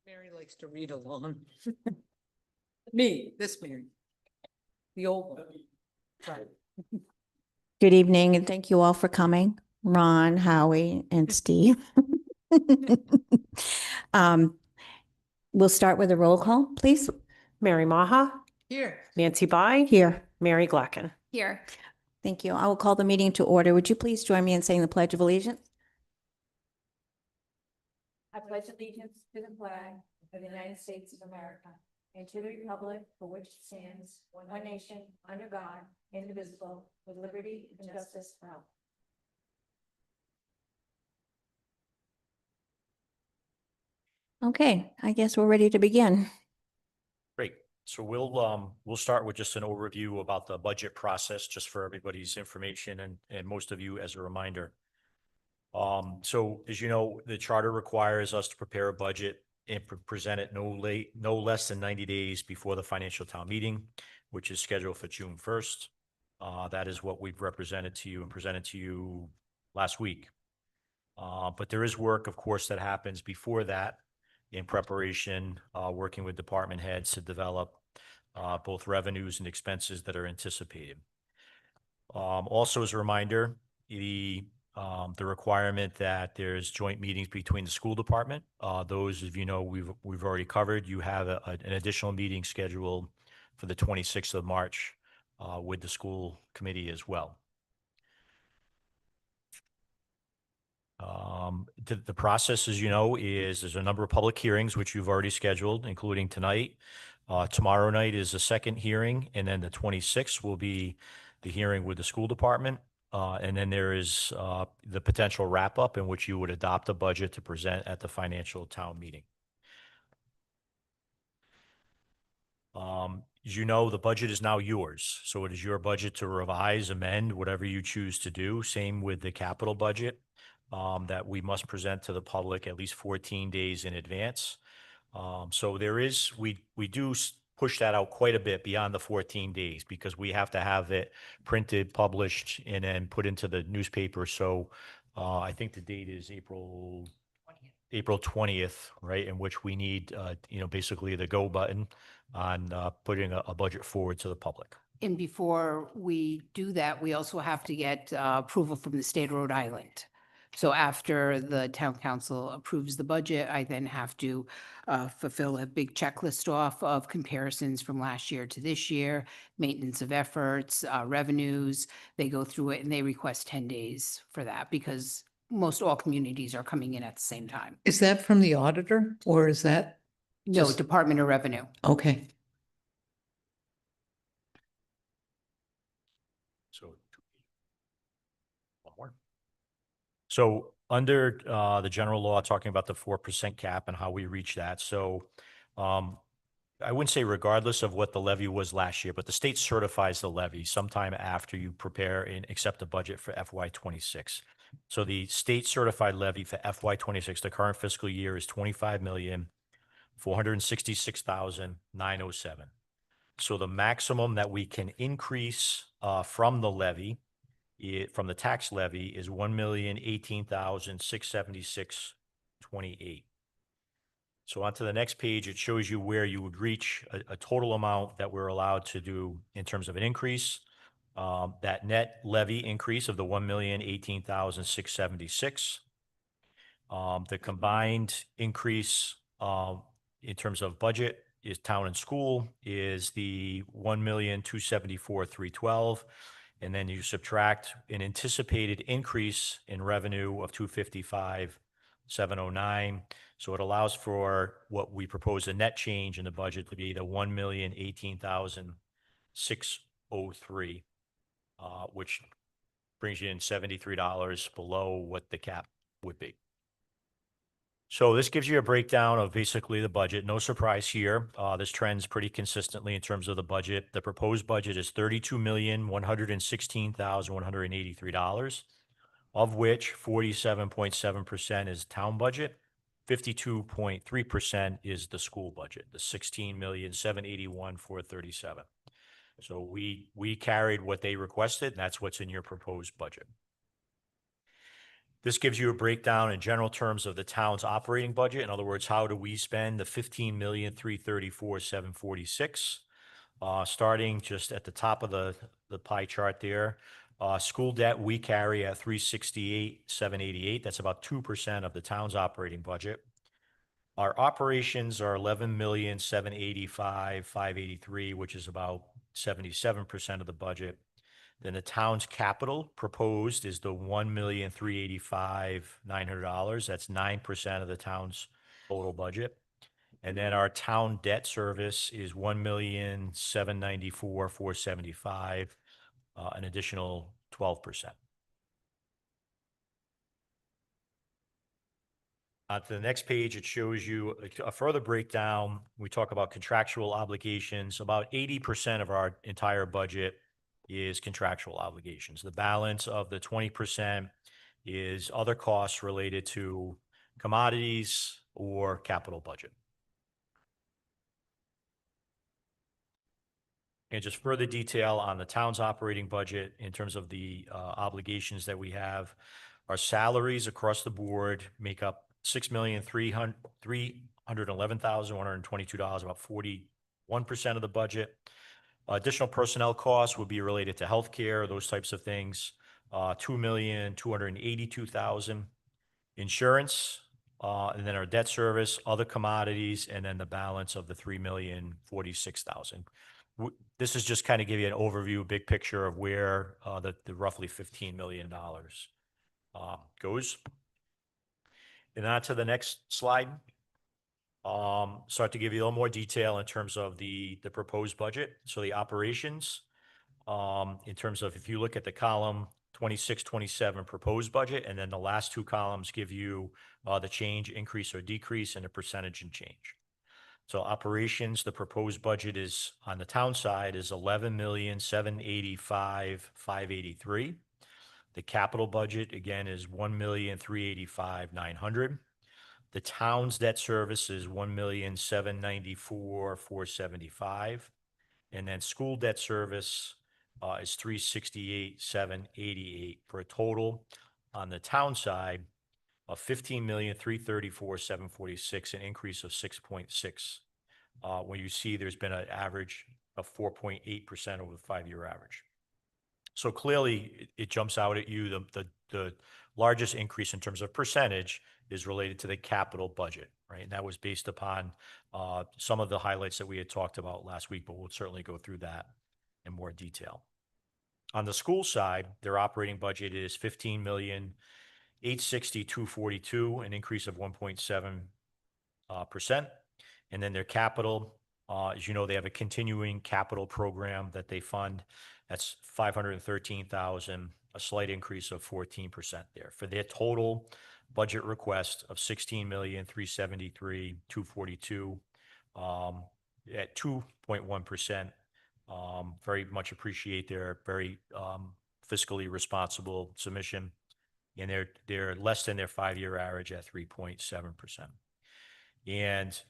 Mary likes to read along. Me, this Mary. The old one. Right. Good evening, and thank you all for coming, Ron, Howie, and Steve. We'll start with a roll call, please. Mary Maha, Here. Nancy Bai, Here. Mary Glacken. Here. Thank you. I will call the meeting to order. Would you please join me in saying the Pledge of Allegiance? I pledge allegiance to the flag of the United States of America and to the republic for which it stands, one nation, under God, indivisible, with liberty and justice for all. Okay, I guess we're ready to begin. Great. So we'll start with just an overview about the budget process, just for everybody's information and most of you as a reminder. So as you know, the charter requires us to prepare a budget and present it no less than 90 days before the financial town meeting, which is scheduled for June 1st. That is what we've represented to you and presented to you last week. But there is work, of course, that happens before that in preparation, working with department heads to develop both revenues and expenses that are anticipated. Also, as a reminder, the requirement that there's joint meetings between the school department. Those of you know we've already covered. You have an additional meeting scheduled for the 26th of March with the school committee as well. The process, as you know, is there's a number of public hearings which you've already scheduled, including tonight. Tomorrow night is the second hearing, and then the 26th will be the hearing with the school department. And then there is the potential wrap up in which you would adopt a budget to present at the financial town meeting. As you know, the budget is now yours. So it is your budget to revise, amend, whatever you choose to do. Same with the capital budget that we must present to the public at least 14 days in advance. So there is, we do push that out quite a bit beyond the 14 days because we have to have it printed, published, and then put into the newspaper. So I think the date is April 20th, right? In which we need, basically the go button on putting a budget forward to the public. And before we do that, we also have to get approval from the state of Rhode Island. So after the town council approves the budget, I then have to fulfill a big checklist off of comparisons from last year to this year, maintenance of efforts, revenues. They go through it and they request 10 days for that because most all communities are coming in at the same time. Is that from the auditor or is that? No, Just- Department of Revenue. Okay. So one more. So under the general law, talking about the 4% cap and how we reach that. So I wouldn't say regardless of what the levy was last year, but the state certifies the levy sometime after you prepare and accept the budget for FY26. So the state certified levy for FY26, the current fiscal year, is $25,466,907. So the maximum that we can increase from the levy, from the tax levy, is $1,018,676.28. So on to the next page, it shows you where you would reach a total amount that we're allowed to do in terms of an increase. That net levy increase of the $1,018,676. The combined increase in terms of budget is town and school is the $1,274,312. And then you subtract an anticipated increase in revenue of $255,709. So it allows for what we propose a net change in the budget to be the $1,018,603, which brings you in $73 below what the cap would be. So this gives you a breakdown of basically the budget. No surprise here. This trends pretty consistently in terms of the budget. The proposed budget is $32,116,183, of which 47.7% is town budget. 52.3% is the school budget, the $16,781,437. So we carried what they requested, and that's what's in your proposed budget. This gives you a breakdown in general terms of the town's operating budget. In other words, how do we spend the 15,334,746? Starting just at the top of the pie chart there. School debt we carry at 368,788. That's about 2% of the town's operating budget. Our operations are 11,785,583, which is about 77% of the budget. Then the town's capital proposed is the $1,385,900. That's 9% of the town's total budget. And then our town debt service is 1,794,475, an additional 12%. On to the next page, it shows you a further breakdown. We talk about contractual obligations. About 80% of our entire budget is contractual obligations. The balance of the 20% is other costs related to commodities or capital budget. And just further detail on the town's operating budget in terms of the obligations that we have. Our salaries across the board make up $6,311,122, about 41% of the budget. Additional personnel costs would be related to healthcare, those types of things. $2,282,000. Insurance, and then our debt service, other commodities, and then the balance of the $3,046,000. This is just kind of give you an overview, big picture of where the roughly $15 million goes. And on to the next slide. Start to give you a little more detail in terms of the proposed budget. So the operations, in terms of if you look at the column 26-27 proposed budget, and then the last two columns give you the change, increase or decrease, and the percentage and change. So operations, the proposed budget is on the town side is 11,785,583. The capital budget again is 1,385,900. The town's debt service is 1,794,475. And then school debt service is 368,788 for a total on the town side of 15,334,746, an increase of 6.6. When you see there's been an average of 4.8% over the 5-year average. So clearly it jumps out at you. The largest increase in terms of percentage is related to the capital budget, right? And that was based upon some of the highlights that we had talked about last week, but we'll certainly go through that in more detail. On the school side, their operating budget is 15,860,242, an increase of 1.7%. And then their capital, as you know, they have a continuing capital program that they fund. That's 513,000, a slight increase of 14% there. For their total budget request of 16,373,242, at 2.1%. Very much appreciate their very fiscally responsible submission, and they're less than their 5-year average at 3.7%. And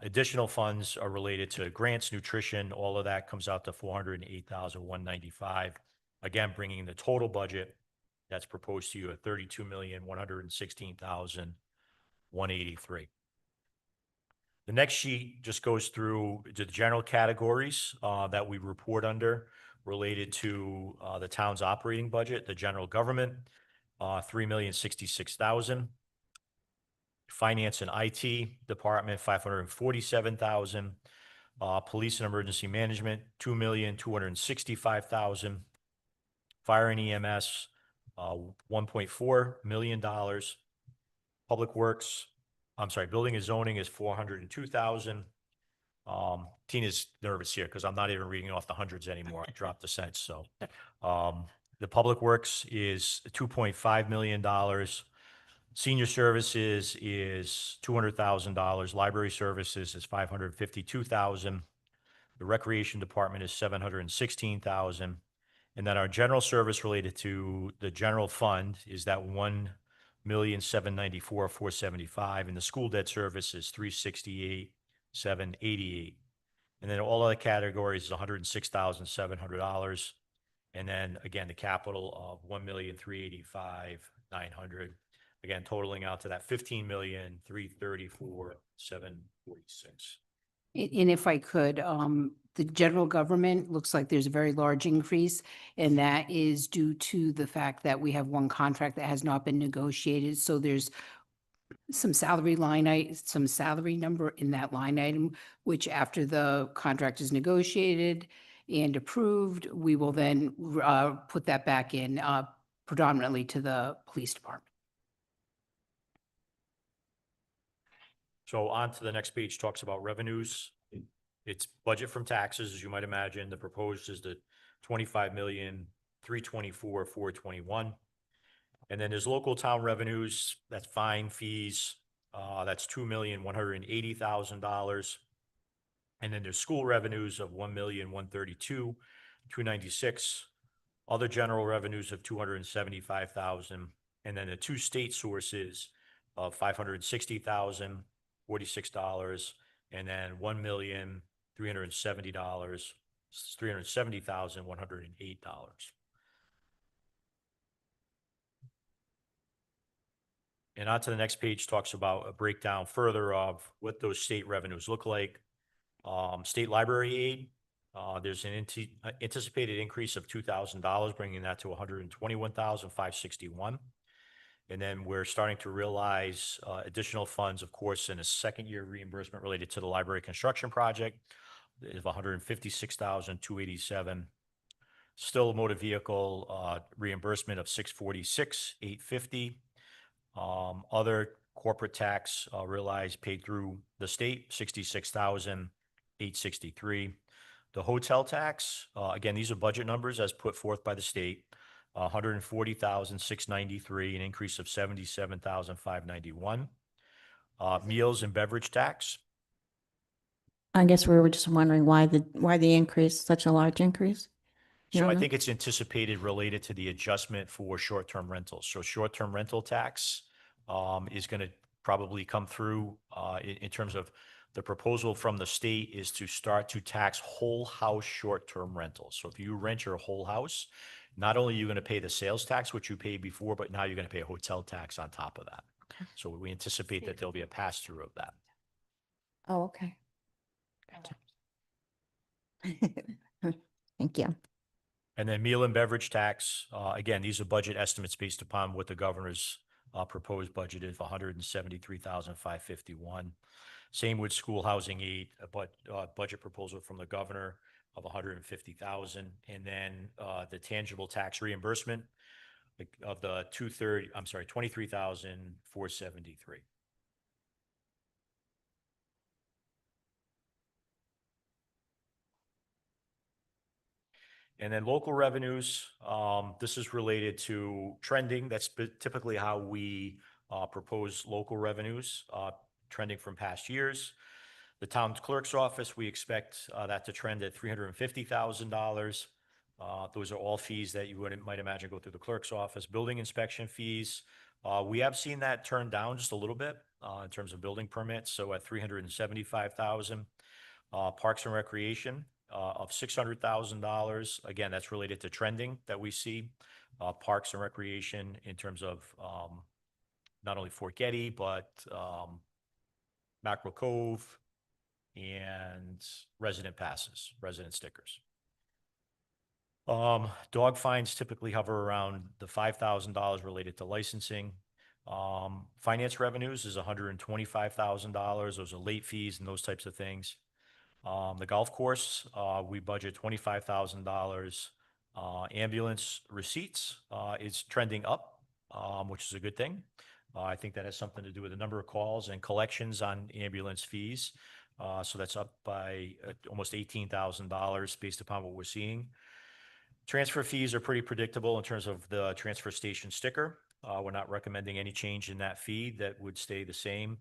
additional funds are related to grants, nutrition, all of that comes out to 408,195. Again, bringing the total budget that's proposed to you at 32,116,183. The next sheet just goes through the general categories that we report under related to the town's operating budget. The general government, $3,066,000. Finance and IT department, $547,000. Police and emergency management, $2,265,000. Fire and EMS, $1.4 million. Public Works, building and zoning is $402,000. Tina's nervous here because I'm not even reading off the hundreds anymore. I dropped the cents. So the Public Works is $2.5 million. Senior services is $200,000. Library services is $552,000. The recreation department is $716,000. And then our general service related to the general fund is that $1,794,475, and the school debt service is $368,788. And then all other categories is $106,700. And then again, the capital of $1,385,900. 900. Again, totaling out to that 15,334,746. And if I could, the general government looks like there's a very large increase, and that is due to the fact that we have one contract that has not been negotiated. So there's some salary some salary number in that line item, which after the contract is negotiated and approved, we will then put that back in predominantly to the police department. So on to the next page, talks about revenues. It's budget from taxes, as you might imagine. The proposed is the 25,324,421. And then there's local town revenues, that's fine fees, that's $2,180,000. And then there's school revenues of $1,132,296. Other general revenues of $275,000. And then the two state sources of $560,046, and then $370,108. And on to the next page talks about a breakdown further of what those state revenues look like. State library aid, there's an anticipated increase of $2,000, bringing that to $121,561. And then we're starting to realize additional funds, of course, in a second year reimbursement related to the library construction project of $156,287. Still a motor vehicle reimbursement of $646,850. Other corporate tax realized paid through the state, $66,863. The hotel tax, again, these are budget numbers as put forth by the state, $140,693, an increase of $77,591. Meals and beverage tax. I guess we were just wondering why the increase, such a large increase? You So don't I know? think it's anticipated related to the adjustment for short-term rentals. So short-term rental tax is going to probably come through in terms of the proposal from the state is to start to tax whole house short-term rentals. So if you rent your whole house, not only are you going to pay the sales tax, which you paid before, but now you're going to pay a hotel tax on top of that. Okay. So we anticipate that there'll be a pass-through of that. Oh, okay. Thank you. And then meal and beverage tax, again, these are budget estimates based upon what the governor's proposed budget is, $173,551. Same with school housing aid, but budget proposal from the governor of $150,000. And then the tangible tax reimbursement of the $23,473. And then local revenues, this is related to trending. That's typically how we propose local revenues, trending from past years. The town clerk's office, we expect that to trend at $350,000. Those are all fees that you might imagine go through the clerk's office. Building inspection fees, we have seen that turn down just a little bit in terms of building permits. So at $375,000. Parks and recreation of $600,000. Again, that's related to trending that we see. Parks and recreation in terms of not only Fort Getty, but Mackerel Cove and resident passes, resident stickers. Dog fines typically hover around the $5,000 related to licensing. Finance revenues is $125,000. Those are late fees and those types of things. The golf course, we budget $25,000. Ambulance receipts is trending up, which is a good thing. I think that has something to do with the number of calls and collections on ambulance fees. So that's up by almost $18,000 based upon what we're seeing. Transfer fees are pretty predictable in terms of the transfer station sticker. We're not recommending any change in that fee. That would stay the same.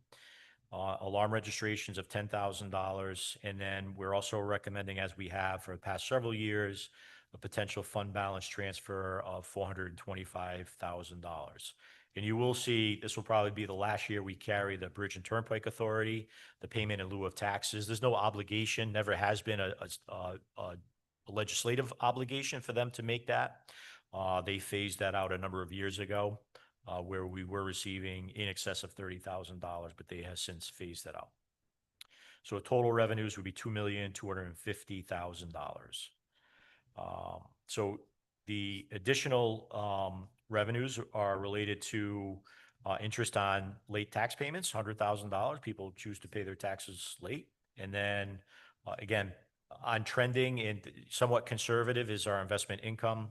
Alarm registrations of $10,000. And then we're also recommending, as we have for the past several years, a potential fund balance transfer of $425,000. And you will see, this will probably be the last year we carry the Bridge and Turnpike Authority, the payment in lieu of taxes. There's no obligation, never has been a legislative obligation for them to make that. They phased that out a number of years ago. where we were receiving in excess of $30,000, but they have since phased that out. So total revenues would be $2,250,000. So the additional revenues are related to interest on late tax payments, $100,000. People choose to pay their taxes late. And then again, on trending and somewhat conservative is our investment income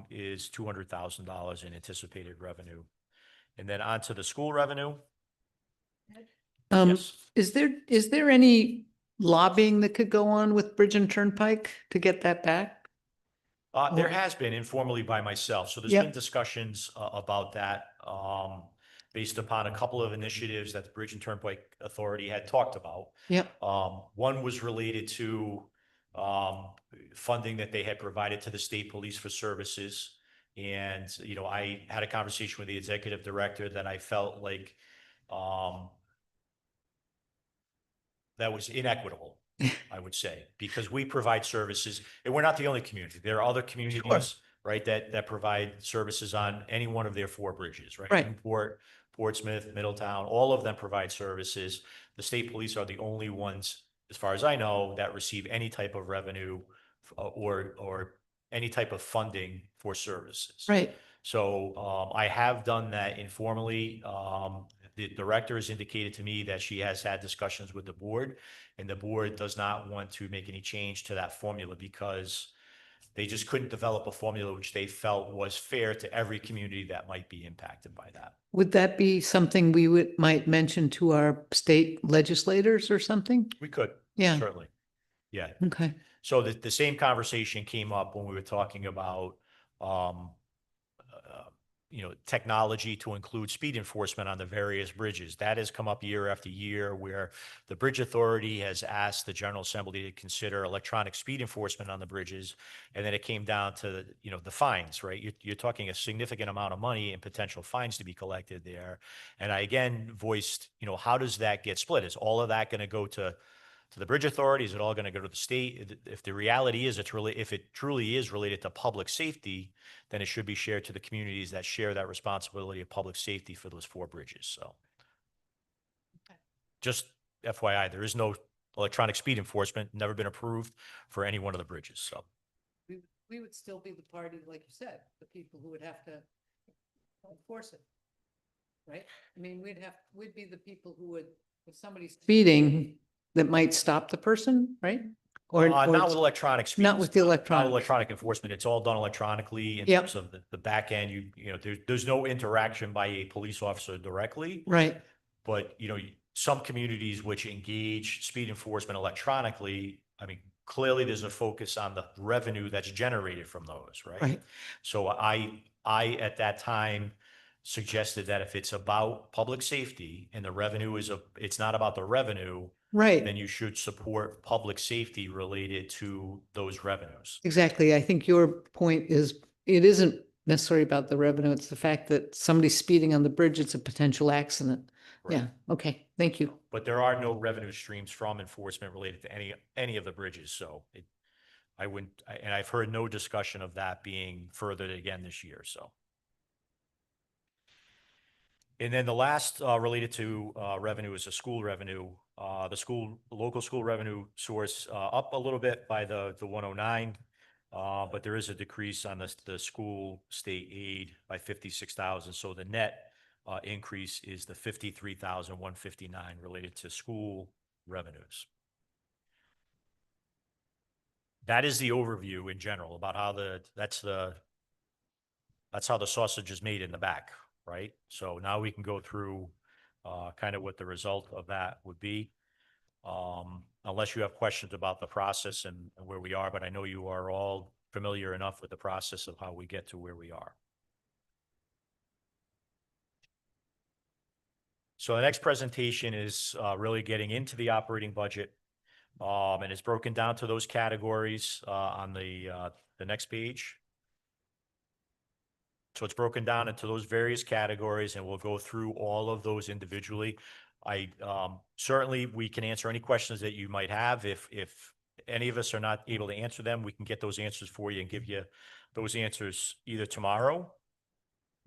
is $200,000 in anticipated revenue. And then onto the school revenue. Yes. Is there any lobbying that could go on with Bridge and Turnpike to get that back? There has been informally by myself. So there's Yep. been discussions about that based upon a couple of initiatives that the Bridge and Turnpike Authority had talked about. Yep. One was related to funding that they had provided to the state police for services. And, you know, I had a conversation with the executive director that I felt like that was inequitable, I would say, because we provide services and we're not the only community. There are other communities, right, that provide services on any one of their 4 bridges, right? Right. Newport, Portsmouth, Middletown, all of them provide services. The state police are the only ones, as far as I know, that receive any type of revenue or any type of funding for services. Right. So I have done that informally. The director has indicated to me that she has had discussions with the board, and the board does not want to make any change to that formula because they just couldn't develop a formula which they felt was fair to every community that might be impacted by that. Would that be something might mention to our state legislators or something? We could, Yeah. certainly. Yeah. Okay. So the same conversation came up when we were talking about, you know, technology to include speed enforcement on the various bridges. That has come up year after year where the Bridge Authority has asked the General Assembly to consider electronic speed enforcement on the bridges. And then it came down to, you know, the fines, right? You're talking a significant amount of money and potential fines to be collected there. And I again voiced, you know, how does that get split? Is all of that going to go to the Bridge Authority? Is it all going to go to the state? If the reality is if it truly is related to public safety, then it should be shared to the communities that share that responsibility of public safety for those 4 bridges. So just FYI, there is no electronic speed enforcement, never been approved for any one of the bridges. So We would still be the party, like you said, the people who would have to enforce it. Right? I mean, we'd be the people who would, if somebody's speeding, that might stop the person, right? Or not it's- with electronic speed. not with the Not electronic. electronic enforcement. It's all done electronically in Yep. terms of the back end. You know, there's no interaction by a police officer directly. Right. But, you know, some communities which engage speed enforcement electronically, I mean, clearly there's a focus on the revenue that's generated from those, right? Right. So I at that time suggested that if it's about public safety and the revenue it's not about the revenue, Right. then you should support public safety related to those revenues. Exactly. I think your point is, it isn't necessarily about the revenue. It's the fact that somebody's speeding on the bridge, it's a potential accident. Right. Yeah. Okay. Thank you. But there are no revenue streams from enforcement related to any of the bridges. So I wouldn't, and I've heard no discussion of that being furthered again this year. So. And then the last related to revenue is the school revenue. The local school revenue source up a little bit by the 109, but there is a decrease on the school state aid by 56,000. So the net increase is the 53,159 related to school revenues. That is the overview in general about how that's how the sausage is made in the back, right? So now we can go through kind of what the result of that would be. Unless you have questions about the process and where we are, but I know you are all familiar enough with the process of how we get to where we are. So the next presentation is really getting into the operating budget. And it's broken down to those categories on the next page. So it's broken down into those various categories, and we'll go through all of those individually. Certainly we can answer any questions that you might have. If any of us are not able to answer them, we can get those answers for you and give you those answers either tomorrow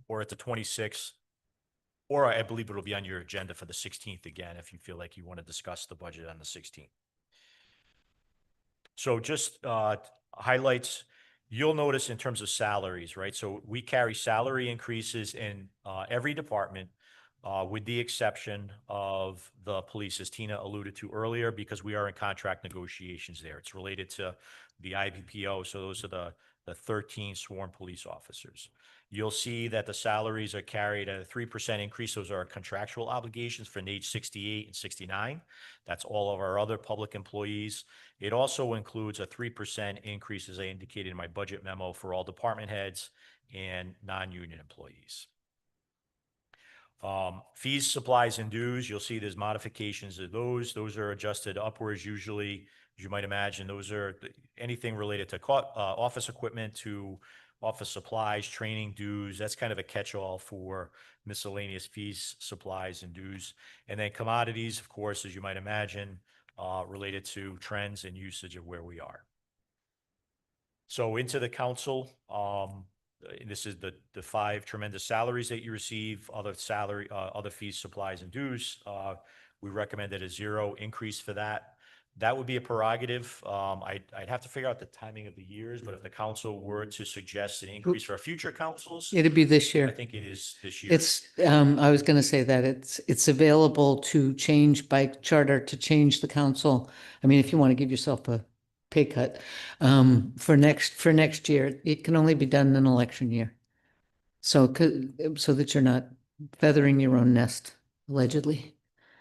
or at the 26th, or I believe it'll be on your agenda for the 16th again, if you feel like you want to discuss the budget on the 16th. So just highlights, you'll notice in terms of salaries, right? So we carry salary increases in every department, with the exception of the police, as Tina alluded to earlier, because we are in contract negotiations there. It's related to the IPPO, so those are the 13 sworn police officers. You'll see that the salaries are carried at a 3% increase. Those are our contractual obligations for age 68 and 69. That's all of our other public employees. It also includes a 3% increase, as I indicated in my budget memo, for all department heads and non-union employees. Fees, supplies, and dues, you'll see there's modifications of those. Those are adjusted upwards usually, as you might imagine. Those are anything related to office equipment, to office supplies, training dues. That's kind of a catch-all for miscellaneous fees, supplies, and dues. And then commodities, of course, as you might imagine, related to trends and usage of where we are. So into the council, this is the 5 tremendous salaries that you receive, other fees, supplies, and dues. We recommended a 0 increase for that. That would be a prerogative. I'd have to figure out the timing of the years, but if the council were to suggest an increase for our future councils, It'd be this I year. think it is this year. It's, I was going to say that it's available to change by charter, to change the council. I mean, if you want to give yourself a pay cut, for next year, it can only be done in an election year. So that you're not feathering your own nest, allegedly.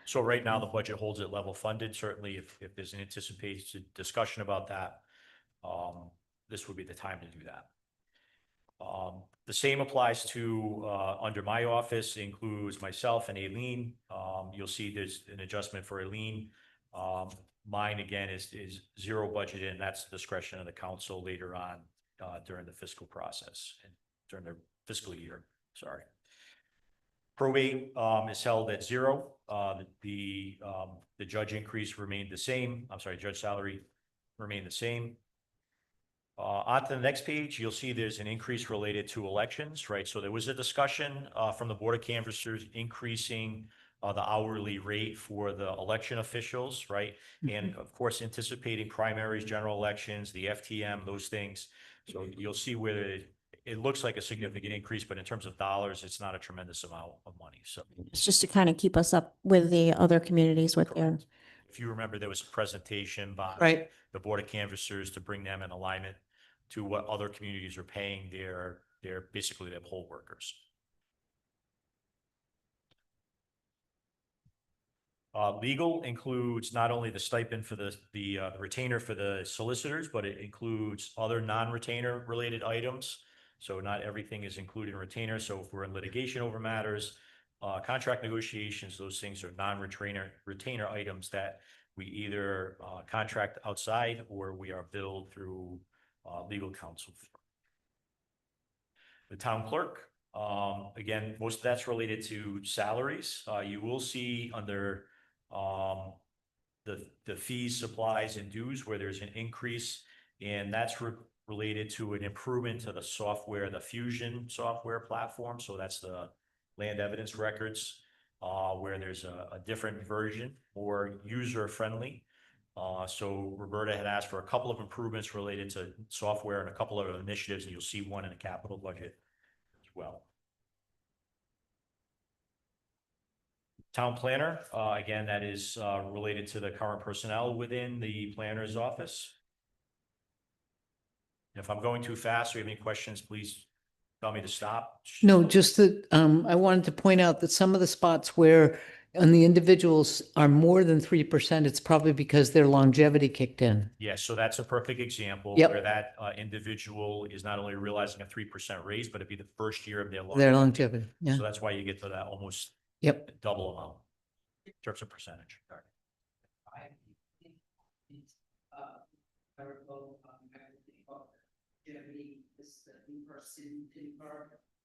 So right now, the budget holds it level funded. Certainly, if there's an anticipated discussion about that, this would be the time to do that. The same applies to, under my office, includes myself and Aileen. You'll see there's an adjustment for Aileen. Mine, again, is 0 budgeted, and that's the discretion of the council later on during the fiscal process and during the fiscal year, sorry. Probate is held at 0. The judge increase remained the same. I'm sorry, judge salary remained the same. On to the next page, you'll see there's an increase related to elections, right? So there was a discussion from the Board of Canvassers increasing the hourly rate for the election officials, right? And of course, anticipating primaries, general elections, the FTM, those things. So you'll see where it looks like a significant increase, but in terms of dollars, it's not a tremendous amount of money. So It's just to kind of keep us up with the other communities with their, correct. If you remember, there was a presentation by Right. the Board of Canvassers to bring them in alignment to what other communities are paying their basically their poll workers. Legal includes not only the stipend for the retainer for the solicitors, but it includes other non-retainer related items. So not everything is included in retainer. So if we're in litigation over matters, contract negotiations, those things are retainer items that we either contract outside or we are billed through legal counsel for. The town clerk, again, most of that's related to salaries. You will see under the fees, supplies, and dues where there's an increase, and that's related to an improvement to the software, the Fusion software platform. So that's the land evidence records, where there's a different version, more user-friendly. So Roberta had asked for a couple of improvements related to software and a couple of initiatives, and you'll see one in the capital budget as well. Town planner, again, that is related to the current personnel within the planner's office. If I'm going too fast or you have any questions, please tell me to stop. No, just that, I wanted to point out that some of the spots where on the individuals are more than 3%, it's probably because their longevity kicked in. Yes, so that's a perfect example Yep. where that individual is not only realizing a 3% raise, but it'd be the first year of their Their longevity. longevity, yeah. So that's why you get to that almost Yep. double amount in terms of percentage.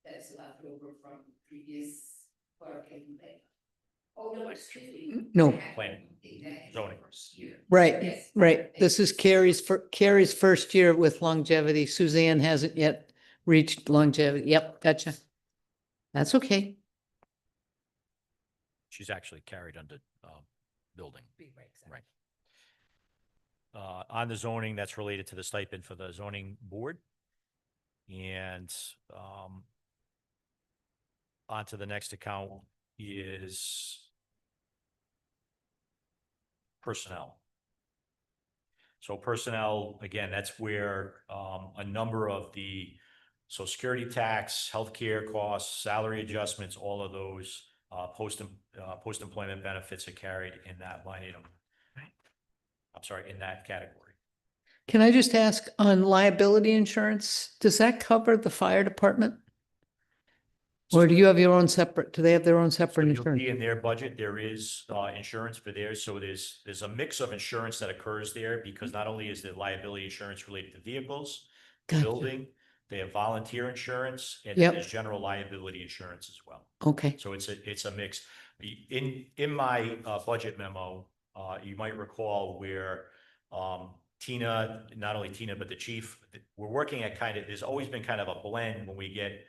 That's left over from previous clerk and Oh, no, it's No. Planning, zoning. Right, right. This is Carrie's first year with longevity. Suzanne hasn't yet reached longevity. Yep, gotcha. That's okay. She's actually carried under, building. Right. On the zoning, that's related to the stipend for the zoning board. And, on to the next account is personnel. So personnel, again, that's where, a number of the social security tax, healthcare costs, salary adjustments, all of those, post-employment benefits are carried in that line item. I'm sorry, in that category. Can I just ask on liability insurance, does that cover the fire department? Or do you have your own separate, do they have their own So separate you'll insurance? see in their budget, there is, insurance for theirs. So there's a mix of insurance that occurs there because not only is the liability insurance related to vehicles, Gotcha. building, they have volunteer insurance and Yep. there's general liability insurance as well. Okay, So it's a mix. In my, budget memo, you might recall where, Tina, not only Tina, but the chief, we're working at there's always been kind of a blend when we get,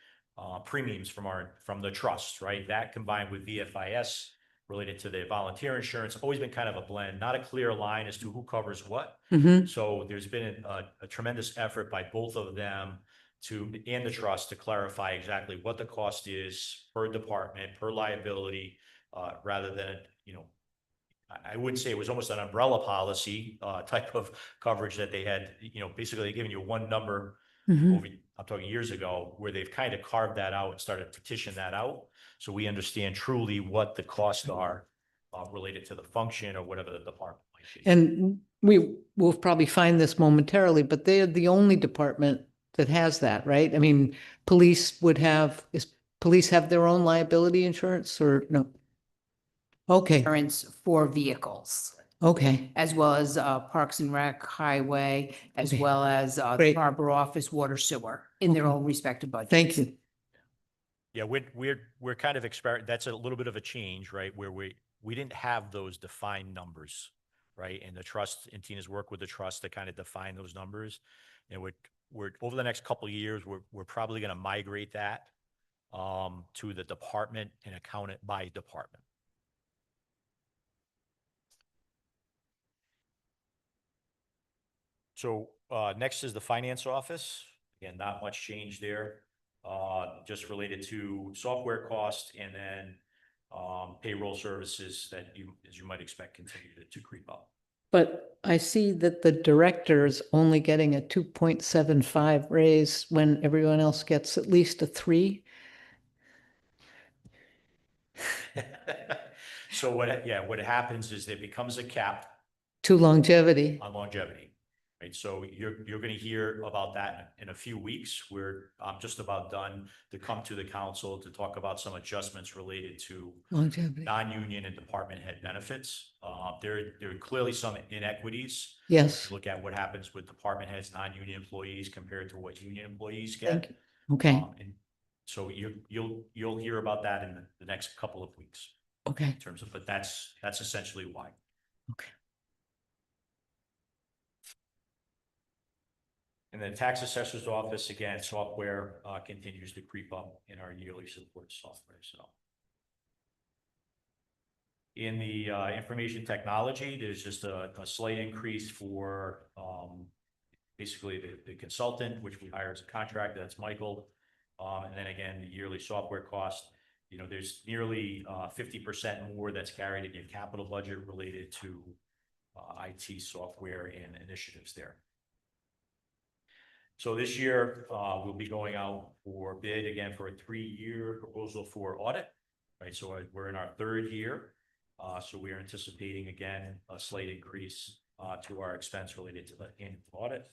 premiums from the trust, right? That combined with VFIS related to the volunteer insurance, always been kind of a blend, not a clear line as to who covers what. mm-hmm, So there's been a tremendous effort by both of them and the trust to clarify exactly what the cost is per department, per liability, rather than, I wouldn't say it was almost an umbrella policy, type of coverage that they had, basically giving you one number mm-hmm. over, I'm talking years ago, where they've kind of carved that out and started to petition that out. So we understand truly what the costs are, related to the function or whatever the department might be. And we will probably find this momentarily, but they're the only department that has that, right? I mean, police police have their own liability insurance or no? Okay, Insurance for vehicles, okay, as well as Parks and Rec, Highway, as Okay. well as Great. Harbor Office, Water, Sewer, in their own respective budgets. thank you. Yeah, we're kind of that's a little bit of a change, right? Where we didn't have those defined numbers, right? And the trust and Tina's work with the trust to kind of define those numbers. And we're over the next couple of years, we're probably going to migrate that, to the department and account it by department. So, next is the finance office. Again, not much change there. Just related to software cost and then, payroll services that as you might expect, continue to creep up. But I see that the director is only getting a 2.75 raise when everyone else gets at least a 3. So what happens is there becomes a cap To longevity. on longevity, right? So you're going to hear about that in a few weeks. I'm just about done to come to the council to talk about some adjustments related to Longevity. non-union and department head benefits. There are clearly some inequities. Yes, Look at what happens with department heads, non-union employees compared to what union employees thank get. you. Okay, And so you'll hear about that in the next couple of weeks okay, in terms of, but that's essentially why. okay. And the tax assessor's office, again, software, continues to creep up in our yearly support software, so. In the, information technology, there's just a slight increase for, basically the consultant, which we hire as a contractor, that's Michael. And then again, the yearly software cost, there's nearly, 50% more that's carried in your capital budget related to, IT software and initiatives there. So this year, we'll be going out for bid again for a 3-year proposal for audit, right? So we're in our 3rd year. So we are anticipating again, a slight increase, to our expense related to the annual audit.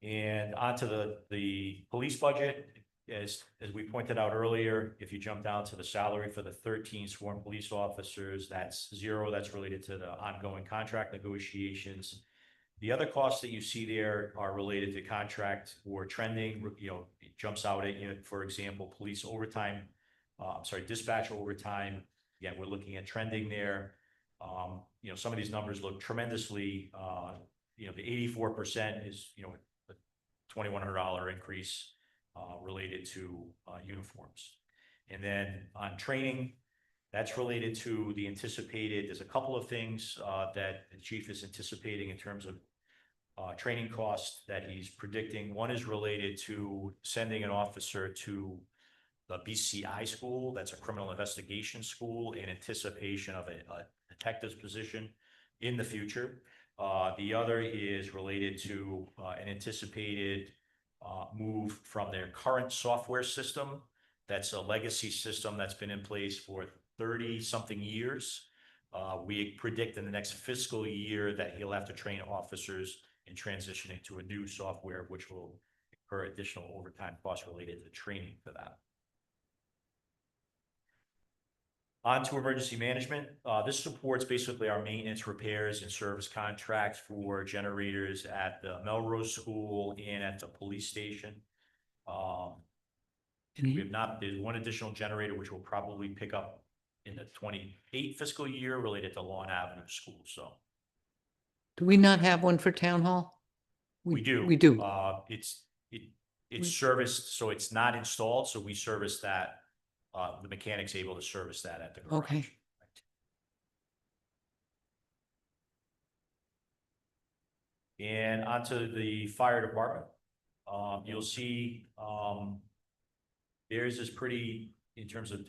And onto the police budget, as we pointed out earlier, if you jump down to the salary for the 13 sworn police officers, that's 0. That's related to the ongoing contract negotiations. The other costs that you see there are related to contract or trending, it jumps out at you. For example, police overtime, dispatch overtime. Again, we're looking at trending there. Some of these numbers look tremendously, the 84% is, a $2,100 increase. related to uniforms. And then on training, that's related to the anticipated, there's a couple of things that the chief is anticipating in terms of training costs that he's predicting. One is related to sending an officer to the BCI school, that's a criminal investigation school, in anticipation of a detective's position in the future. The other is related to an anticipated move from their current software system. That's a legacy system that's been in place for 30-something years. We predict in the next fiscal year that he'll have to train officers in transitioning to a new software, which will incur additional overtime costs related to training for that. On to emergency management. This supports basically our maintenance, repairs, and service contracts for generators at the Melrose School and at the police station. We have not, there's one additional generator which will probably pick up in the 28 fiscal year related to Lawn Avenue School, so. Do we not have one for town hall? We do. We do. It's serviced, so it's not installed, so we service that. The mechanic's able to service that at the garage. Okay. And onto the fire department. You'll see, theirs is pretty, in terms of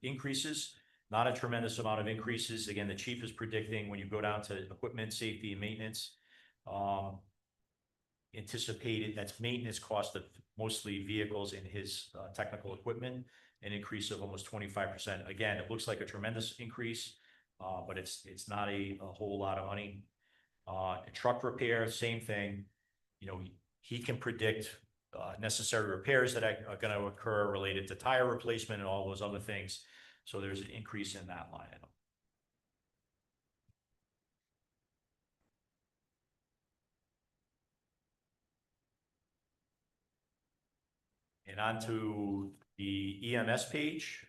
increases, not a tremendous amount of increases. Again, the chief is predicting when you go down to equipment, safety and maintenance, anticipated, that's maintenance cost of mostly vehicles in his technical equipment, an increase of almost 25%. Again, it looks like a tremendous increase, but it's not a whole lot of money. Truck repair, same thing. You know, he can predict necessary repairs that are going to occur related to tire replacement and all those other things. So there's an increase in that line item. And on to the EMS page.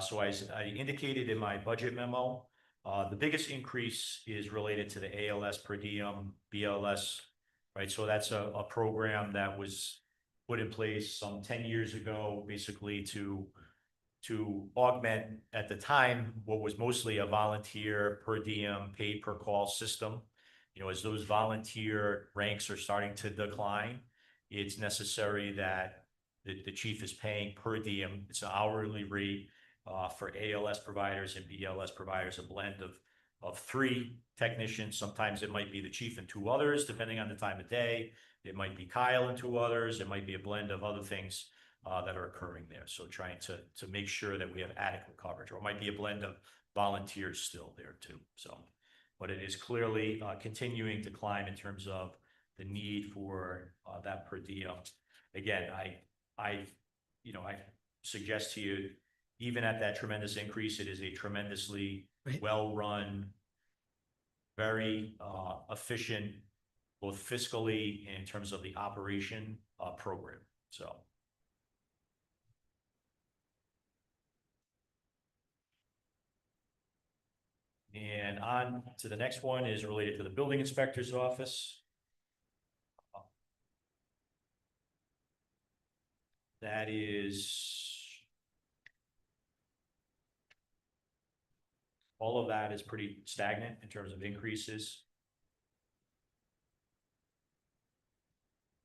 So as I indicated in my budget memo, the biggest increase is related to the ALS per diem, BLS, right? So that's a program that was put in place some 10 years ago, basically to augment at the time what was mostly a volunteer per diem, paid per call system. You know, as those volunteer ranks are starting to decline, it's necessary that the chief is paying per diem. It's an hourly rate for ALS providers and BLS providers, a blend of 3 technicians. Sometimes it might be the chief and 2 others, depending on the time of day. It might be Kyle and 2 others. It might be a blend of other things that are occurring there. So trying to make sure that we have adequate coverage, or it might be a blend of volunteers still there too. So, but it is clearly continuing to climb in terms of the need for that per diem. Again, I suggest to you, even at that tremendous increase, it is a tremendously well-run, very efficient, both fiscally and in terms of the operation program. So. And on to the next one is related to the building inspector's office. That is, all of that is pretty stagnant in terms of increases.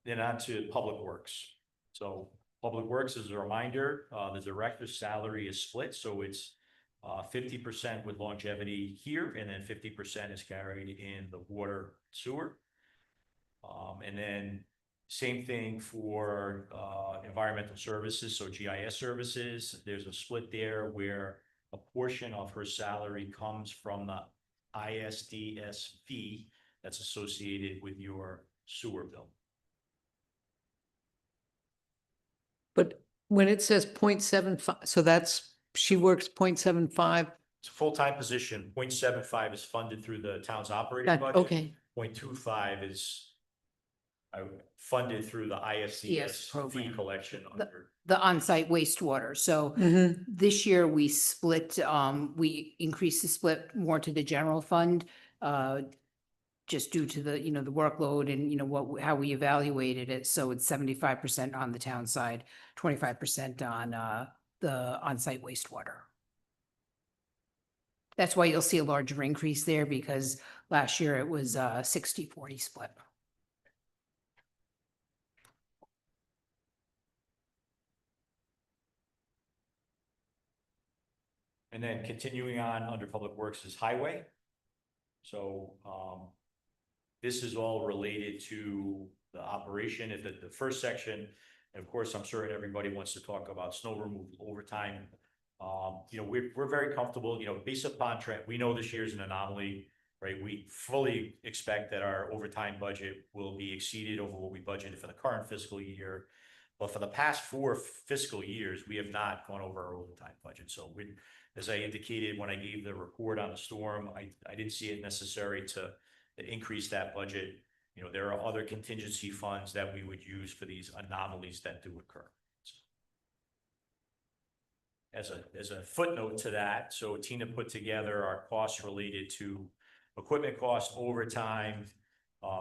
Then on to Public Works. So Public Works, as a reminder, the director's salary is split, so it's 50% with longevity here, and then 50% is carried in the water sewer. And then same thing for environmental services, so GIS services. There's a split there where a portion of her salary comes from the ISDS fee that's associated with your sewer bill. But when it says 0.75, so that's, she works 0.75? It's a full-time position. 0.75 is funded through the town's operating budget. Okay, 0.25 is funded through the ISDS fee program. collection under. The on-site wastewater. So this year we split, we increased the split more to the general fund. just due to the, the workload and, how we evaluated it. So it's 75% on the town side, 25% on the on-site wastewater. That's why you'll see a larger increase there, because last year it was 60-40 split. And then continuing on under Public Works is Highway. So, this is all related to the operation at the first section. And of course, I'm sure everybody wants to talk about snow removal overtime. We're very comfortable, based upon trend, we know this year's an anomaly, right? We fully expect that our overtime budget will be exceeded over what we budgeted for the current fiscal year. But for the past 4 fiscal years, we have not gone over our overtime budget. So as I indicated, when I gave the report on the storm, I didn't see it necessary to increase that budget. There are other contingency funds that we would use for these anomalies that do occur. So, as a footnote to that, so Tina put together our costs related to equipment costs, overtime,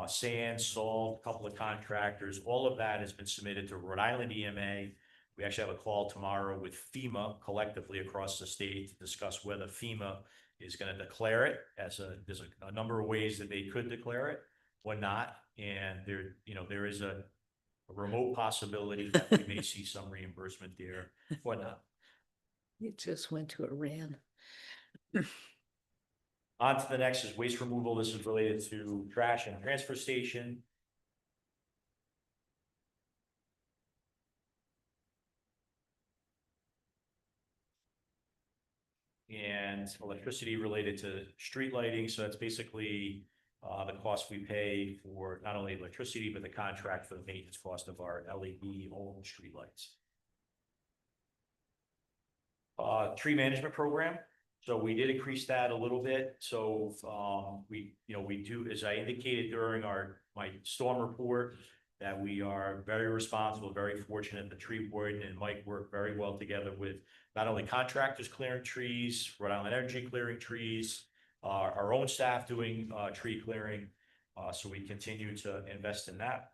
sand, salt, a couple of contractors. All of that has been submitted to Rhode Island EMA. We actually have a call tomorrow with FEMA collectively across the state to discuss whether FEMA is going to declare it there's a number of ways that they could declare it or not. And there is a remote possibility that we may see some reimbursement there or not. It just went to Iran. On to the next is waste removal. This is related to trash and transfer station. And electricity related to street lighting. So that's basically the cost we pay for not only electricity, but the contract for the maintenance cost of our LED owned street lights. Tree management program. So we did increase that a little bit. So we do, as I indicated during my storm report, that we are very responsible, very fortunate. The tree warden and Mike work very well together with not only contractors clearing trees, Rhode Island Energy clearing trees, our own staff doing tree clearing. So we continue to invest in that.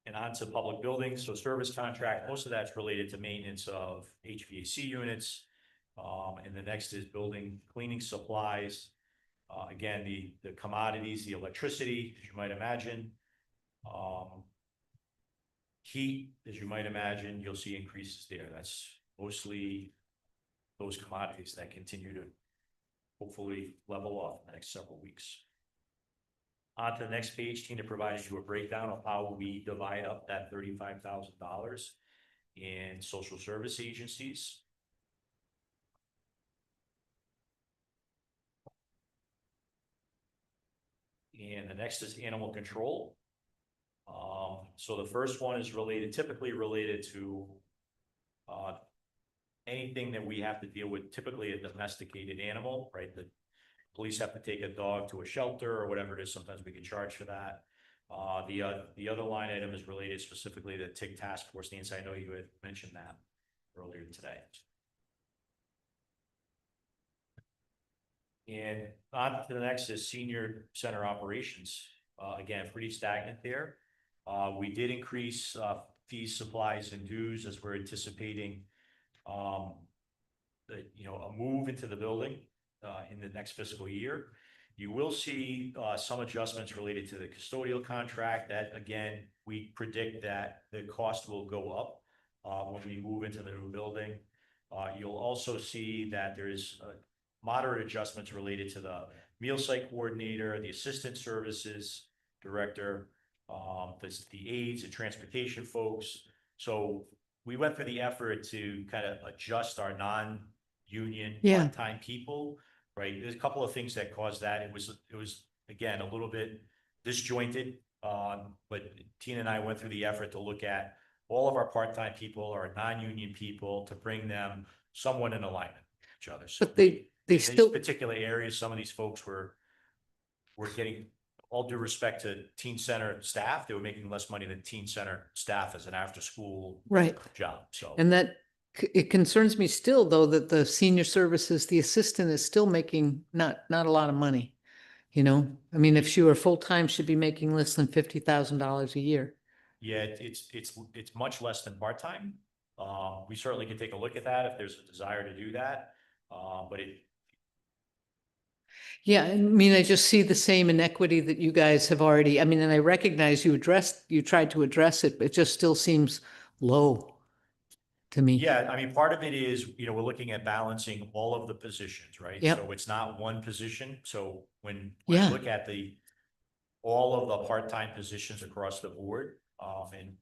And on to public buildings. So service contract, most of that's related to maintenance of HVAC units. And the next is building cleaning supplies. Again, the commodities, the electricity, as you might imagine. Heat, as you might imagine, you'll see increases there. That's mostly those commodities that continue to hopefully level off in the next several weeks. On to the next page, Tina provided you a breakdown of how we divide up that $35,000 in social service agencies. And the next is animal control. So the first one is typically related to anything that we have to deal with, typically a domesticated animal, right? The police have to take a dog to a shelter or whatever it is. Sometimes we can charge for that. The other line item is related specifically to the TIC task force. Nancy, I know you had mentioned that earlier today. And on to the next is senior center operations. Again, pretty stagnant there. We did increase fees, supplies, and dues as we're anticipating a move into the building in the next fiscal year. You will see some adjustments related to the custodial contract. That again, we predict that the cost will go up when we move into the new building. You'll also see that there is moderate adjustments related to the meal site coordinator, the assistant services director, the aides and transportation folks. So we went through the effort to kind of adjust our non-union part-time people, right? There's a couple of things that caused that. It was again, a little bit disjointed, but Tina and I went through the effort to look at all of our part-time people, our non-union people, to bring them somewhat in alignment with each other. So But they in still, these particular areas, some of these folks were getting, all due respect to teen center staff, they were making less money than teen center staff as an after-school right. job. So And that It concerns me still, though, that the senior services, the assistant is still making not a lot of money. You know, I mean, if she were full-time, she'd be making less than $50,000 a year. Yeah, it's much less than part-time. We certainly can take a look at that if there's a desire to do that. But Yeah, I mean, I just see the same inequity that you guys have already, I mean, and I recognize you tried to address it, but it just still seems low to me. yeah, I mean, part of it is, we're looking at balancing all of the positions, right? Yep. So it's not one position. So when I Yeah. look at all of the part-time positions across the board, and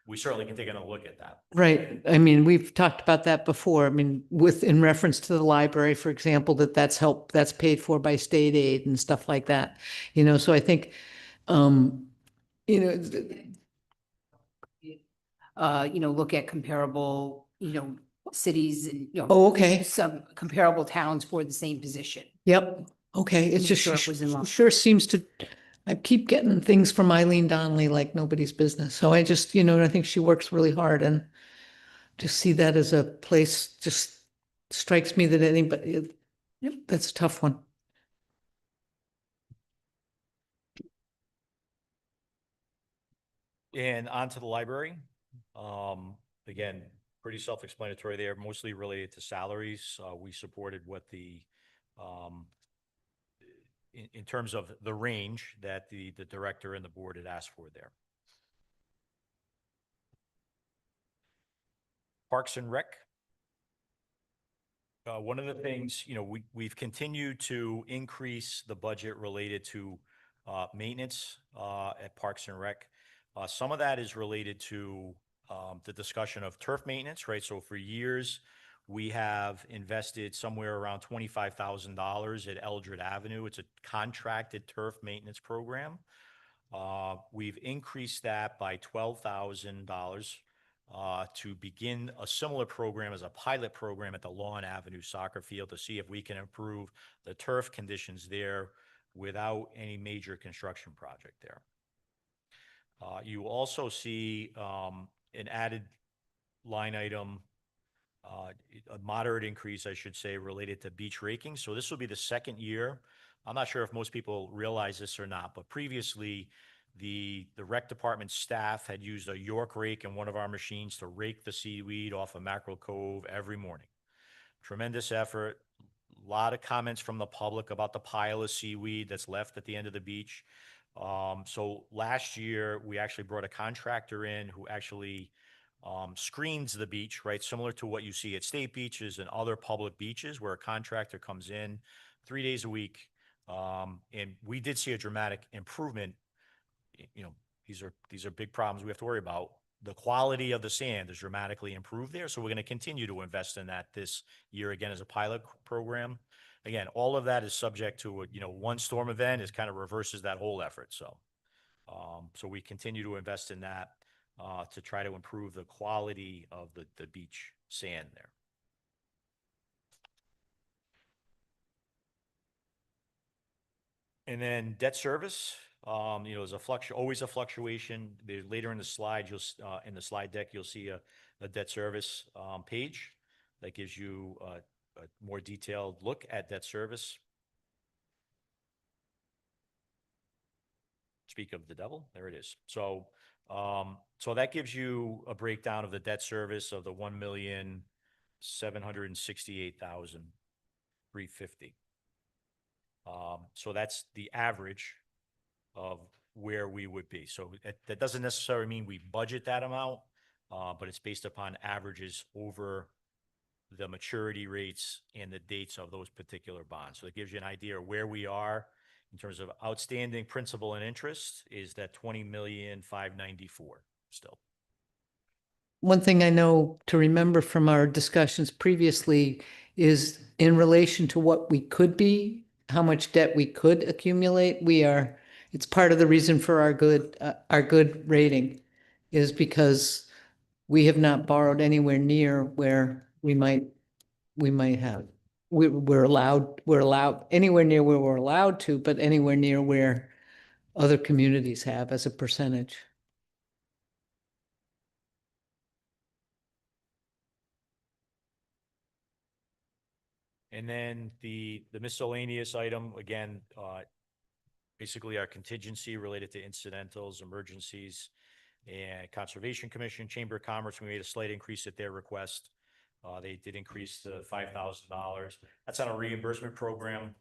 we certainly can take a look at that. Right. I mean, we've talked about that before. I mean, in reference to the library, for example, that's paid for by state aid and stuff like that. So I think, you know, Look at comparable, cities and, oh, okay. some comparable towns for the same position. Yep. Okay. It's Make just, sure it was in line. sure seems to, I keep getting things from Eileen Donnelly like nobody's business. So I just, I think she works really hard, and to see that as a place just strikes me that anybody, yep, that's a tough one. And onto the library. Again, pretty self-explanatory there, mostly related to salaries. We supported what in terms of the range that the director and the board had asked for there. Parks and Rec. One of the things, we've continued to increase the budget related to maintenance at Parks and Rec. Some of that is related to the discussion of turf maintenance, right? So for years, we have invested somewhere around $25,000 at Eldred Avenue. It's a contracted turf maintenance program. We've increased that by $12,000 to begin a similar program as a pilot program at the Lawn Avenue soccer field to see if we can improve the turf conditions there without any major construction project there. You also see an added line item, a moderate increase, I should say, related to beach raking. So this will be the second year. I'm not sure if most people realize this or not, but previously the rec department staff had used a York rake in one of our machines to rake the seaweed off of Mackerel Cove every morning. Tremendous effort. A lot of comments from the public about the pile of seaweed that's left at the end of the beach. So last year, we actually brought a contractor in who actually screens the beach, right? Similar to what you see at state beaches and other public beaches, where a contractor comes in 3 days a week. And we did see a dramatic improvement. These are big problems we have to worry about. The quality of the sand is dramatically improved there. So we're going to continue to invest in that this year again as a pilot program. Again, all of that is subject to one storm event is kind of reverses that whole effort. So we continue to invest in that to try to improve the quality of the beach sand there. And then debt service, there's always a fluctuation. Later in the slide, in the slide deck, you'll see a debt service page that gives you a more detailed look at debt service. Speak of the devil, there it is. So that gives you a breakdown of the debt service of the $1,768,350. So that's the average of where we would be. So that doesn't necessarily mean we budget that amount, but it's based upon averages over the maturity rates and the dates of those particular bonds. So it gives you an idea of where we are in terms of outstanding principal and interest is that $20,594,000 still. One thing I know to remember from our discussions previously is in relation to what we could be, how much debt we could accumulate. It's part of the reason for our good rating is because we have not borrowed anywhere near where we might have. We're allowed anywhere near where we're allowed to, but anywhere near where other communities have as a percentage. And then the miscellaneous item, again, basically our contingency related to incidentals, emergencies, and Conservation Commission, Chamber of Commerce, we made a slight increase at their request. They did increase to $5,000. That's on a reimbursement program,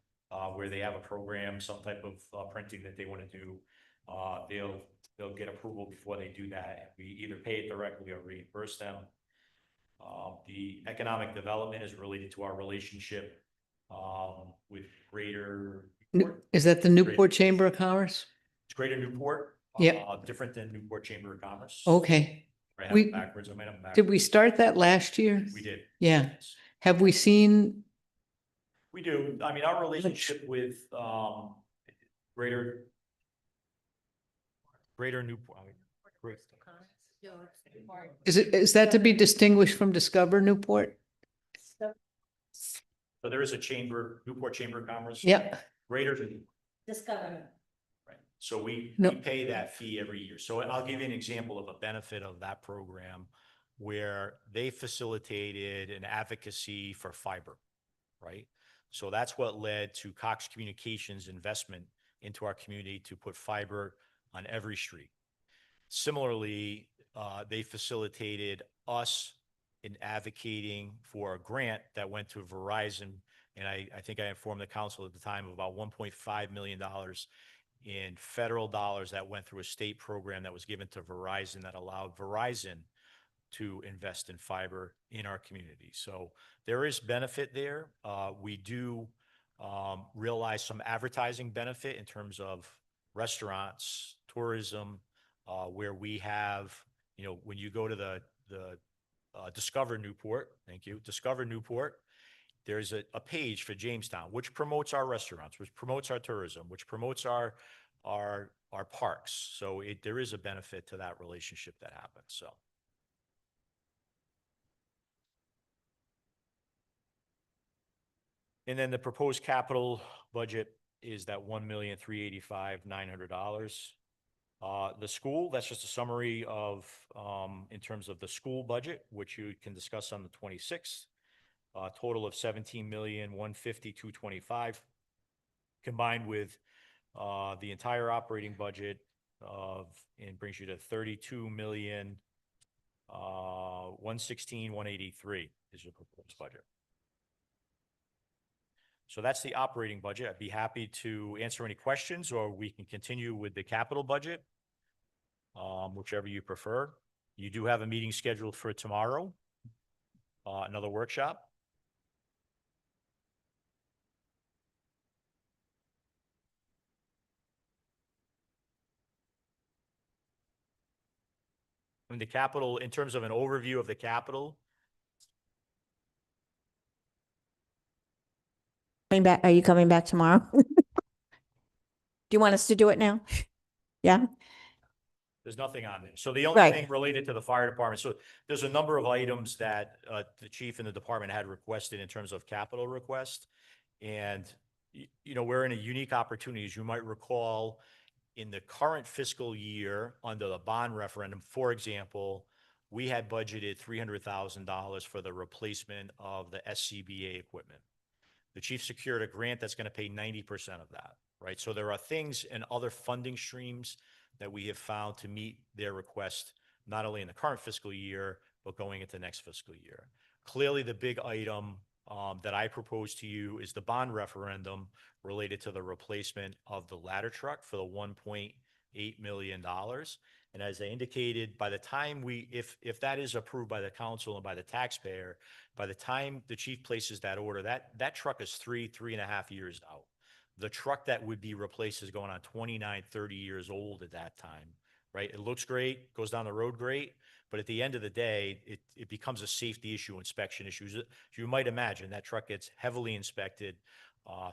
where they have a program, some type of printing that they want to do. They'll get approval before they do that. We either pay it directly or reimburse them. The economic development is related to our relationship with Greater Newport. Is that the Newport Chamber of Commerce? It's Greater Newport. Yep. Different than Newport Chamber of Commerce. Okay. I have We- it backwards. I might have them Did we backwards. start that last year? We did. Yeah. Yes. Have we seen, We do. I mean, our relationship with Greater Newport. is that to be distinguished from Discover Newport? So there is a chamber, Newport Chamber of Commerce. Yeah. Greater. Discover. Right. So we No. pay that fee every year. So I'll give you an example of a benefit of that program where they facilitated an advocacy for fiber, right? So that's what led to Cox Communications investment into our community to put fiber on every street. Similarly, they facilitated us in advocating for a grant that went to Verizon. And I think I informed the council at the time of about $1.5 million in federal dollars that went through a state program that was given to Verizon that allowed Verizon to invest in fiber in our community. So there is benefit there. We do realize some advertising benefit in terms of restaurants, tourism, where we have, when you go to the Discover Newport, thank you, Discover Newport, there's a page for Jamestown, which promotes our restaurants, which promotes our tourism, which promotes our parks. So there is a benefit to that relationship that happens, so. And then the proposed capital budget is that $1,385,900. The school, that's just a summary of, in terms of the school budget, which you can discuss on the 26th. Total of $17,150,225, combined with the entire operating budget and brings you to $32,116,183 is your proposed budget. So that's the operating budget. I'd be happy to answer any questions, or we can continue with the capital budget, whichever you prefer. You do have a meeting scheduled for tomorrow, another workshop. And the capital, in terms of an overview of the capital, Are you coming back tomorrow? Do you want us to do it now? Yeah, there's nothing on there. So the only Right. thing related to the fire department, so there's a number of items that the chief and the department had requested in terms of capital request. And, we're in a unique opportunity, as you might recall, in the current fiscal year under the bond referendum, for example, we had budgeted $300,000 for the replacement of the SCBA equipment. The chief secured a grant that's going to pay 90% of that, right? So there are things and other funding streams that we have found to meet their request, not only in the current fiscal year, but going into next fiscal year. Clearly, the big item that I propose to you is the bond referendum related to the replacement of the ladder truck for the $1.8 million. And as I indicated, by the time if that is approved by the council and by the taxpayer, by the time the chief places that order, that truck is 3.5 years out. The truck that would be replaced is going on 29, 30 years old at that time, right? It looks great, goes down the road great, but at the end of the day, it becomes a safety issue, inspection issues. You might imagine that truck gets heavily inspected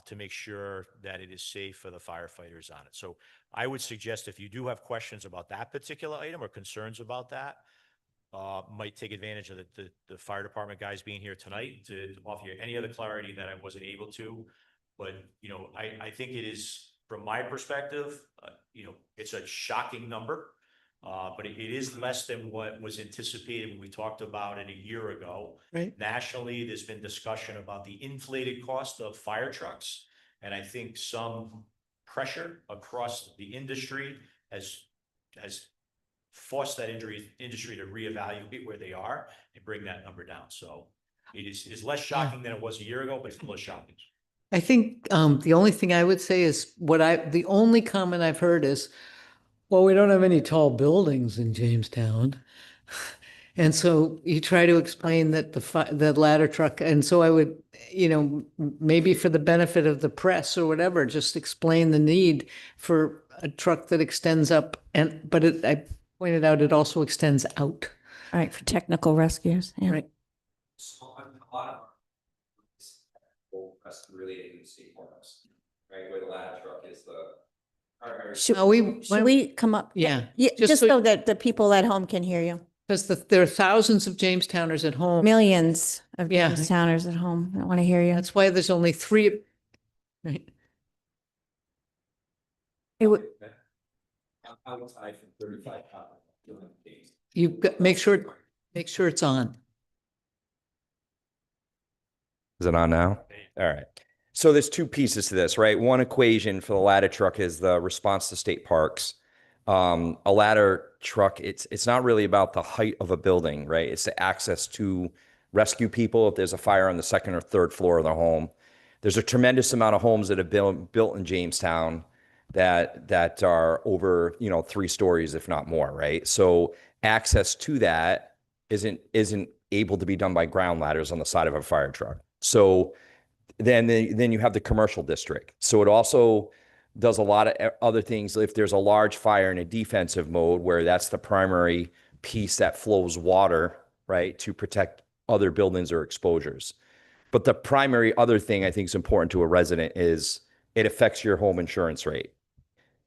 to make sure that it is safe for the firefighters on it. So I would suggest if you do have questions about that particular item or concerns about that, might take advantage of the fire department guys being here tonight to offer you any other clarity that I wasn't able to. But, I think it is, from my perspective, it's a shocking number. But it is less than what was anticipated when we talked about it a year ago. Right. Nationally, there's been discussion about the inflated cost of fire trucks. And I think some pressure across the industry has forced that industry to reevaluate where they are and bring that number down. So it is less shocking than it was a year ago, but it's still shocking. I think the only thing I would say is the only comment I've heard is, well, we don't have any tall buildings in Jamestown. And so you try to explain that the ladder truck, and so I would, maybe for the benefit of the press or whatever, just explain the need for a truck that extends up but I pointed out it also extends out. All right, for technical rescues, yeah. Right. So a lot of us related to state parks, right, where the ladder truck is the primary. Should we come up? Yeah. Yeah, just just so- so that the people at home can hear you. Because there are thousands of Jamestowners at home. Millions of Yeah. Jamestowners at home. I want to hear you. That's why there's only 3. Right. It would, I'm outside from 35 days. You've got, make sure it's on. Is it on now? All right. So there's two pieces to this, right? One equation for the ladder truck is the response to state parks. A ladder truck, it's not really about the height of a building, right? It's the access to rescue people if there's a fire on the second or third floor of the home. There's a tremendous amount of homes that have been built in Jamestown that are over, 3 stories, if not more, right? So access to that isn't able to be done by ground ladders on the side of a fire truck. So then you have the commercial district. So it also does a lot of other things. If there's a large fire in a defensive mode, where that's the primary piece that flows water, right, to protect other buildings or exposures. But the primary other thing I think is important to a resident is it affects your home insurance rate.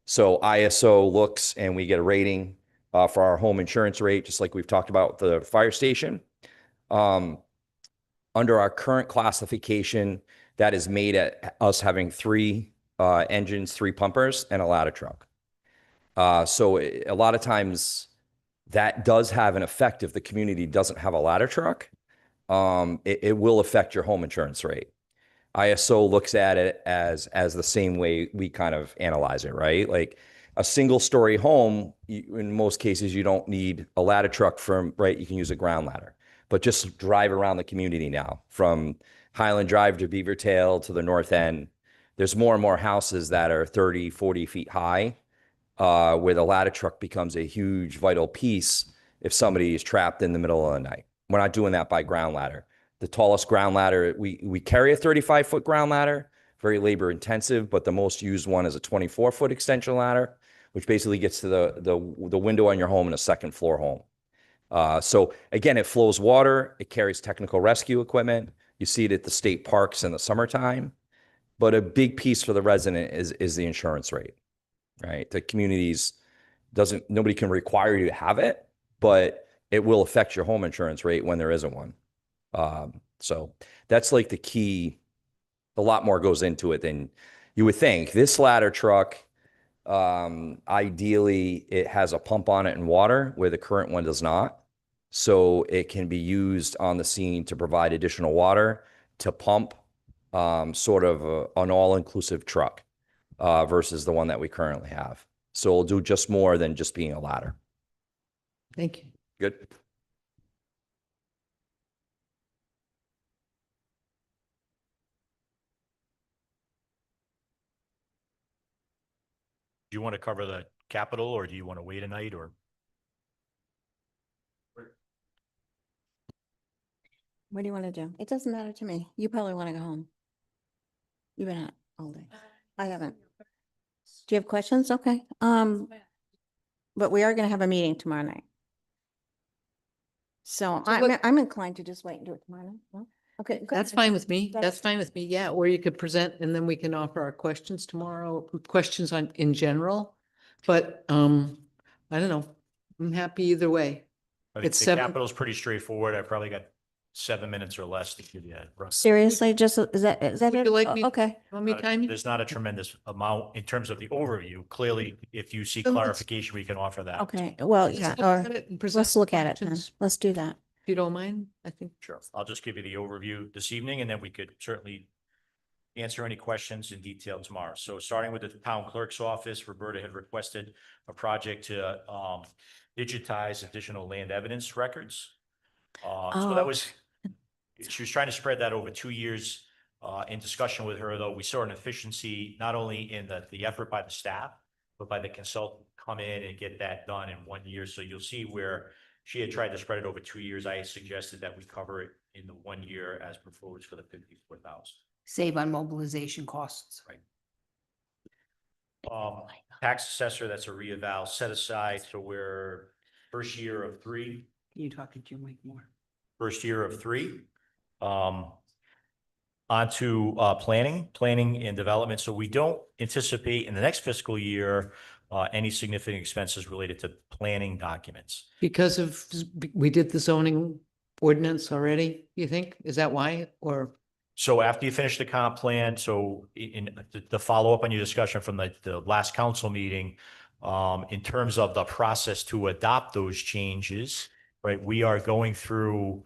So ISO looks and we get a rating for our home insurance rate, just like we've talked about with the fire station. Under our current classification, that is made at us having 3 engines, 3 pumpers, and a ladder truck. So a lot of times that does have an effect if the community doesn't have a ladder truck. It will affect your home insurance rate. ISO looks at it as the same way we kind of analyze it, right? Like a single story home, in most cases, you don't need a ladder truck right? You can use a ground ladder, but just drive around the community now from Highland Drive to Beavertail to the north end. There's more and more houses that are 30, 40 feet high, where the ladder truck becomes a huge vital piece if somebody is trapped in the middle of the night. We're not doing that by ground ladder. The tallest ground ladder, we carry a 35-foot ground ladder, very labor intensive, but the most used one is a 24-foot extension ladder, which basically gets to the window on your home in a second floor home. So again, it flows water, it carries technical rescue equipment. You see it at the state parks in the summertime, but a big piece for the resident is the insurance rate, right? The communities nobody can require you to have it, but it will affect your home insurance rate when there isn't one. So that's like the key. A lot more goes into it than you would think. This ladder truck, ideally it has a pump on it and water where the current one does not. So it can be used on the scene to provide additional water to pump, sort of an all-inclusive truck, versus the one that we currently have. So it'll do just more than just being a ladder. Thank you. Good. Do you want to cover the capital or do you want to wait a night or? what do you want to do? It doesn't matter to me. You probably want to go home. You've been out all day. I haven't. Do you have questions? Okay. But we are going to have a meeting tomorrow night. So I'm inclined to just wait and do it tomorrow night. No? Okay. go That's ahead. fine with me. That's- That's fine with me. Yeah, or you could present and then we can offer our questions tomorrow, questions in general. But I don't know. I'm happy either way. I think It's the 7. capital's pretty straightforward. I probably got 7 minutes or less to give you a rough. Seriously, just, is that Would it? you like me- Okay. Want me to time you? There's not a tremendous amount in terms of the overview. Clearly, if you see Then let's- clarification, we can offer that. Okay, well, Let's yeah, look or at it and present let's look at it then. questions, Let's do that. If you don't mind, I think. Sure. I'll just give you the overview this evening, and then we could certainly answer any questions in detail tomorrow. So starting with the town clerk's office, Roberta had requested a project to digitize additional land evidence records. So that Oh. was, she was trying to spread that over 2 years. In discussion with her, though, we saw an efficiency not only in the effort by the staff, but by the consultant come in and get that done in 1 year. So you'll see where she had tried to spread it over 2 years. I suggested that we cover it in the 1 year as proposed for the 54,000. Save on mobilization costs. Tax assessor, that's a reeval set aside. So we're first year of 3. Can you talk to Jim Mike more? First year of 3. Onto planning and development. So we don't anticipate in the next fiscal year any significant expenses related to planning documents. Because of, we did the zoning ordinance already, you think? Is that why? Or, So after you finish the comp plan, so in the follow-up on your discussion from the last council meeting, in terms of the process to adopt those changes, right, we are going through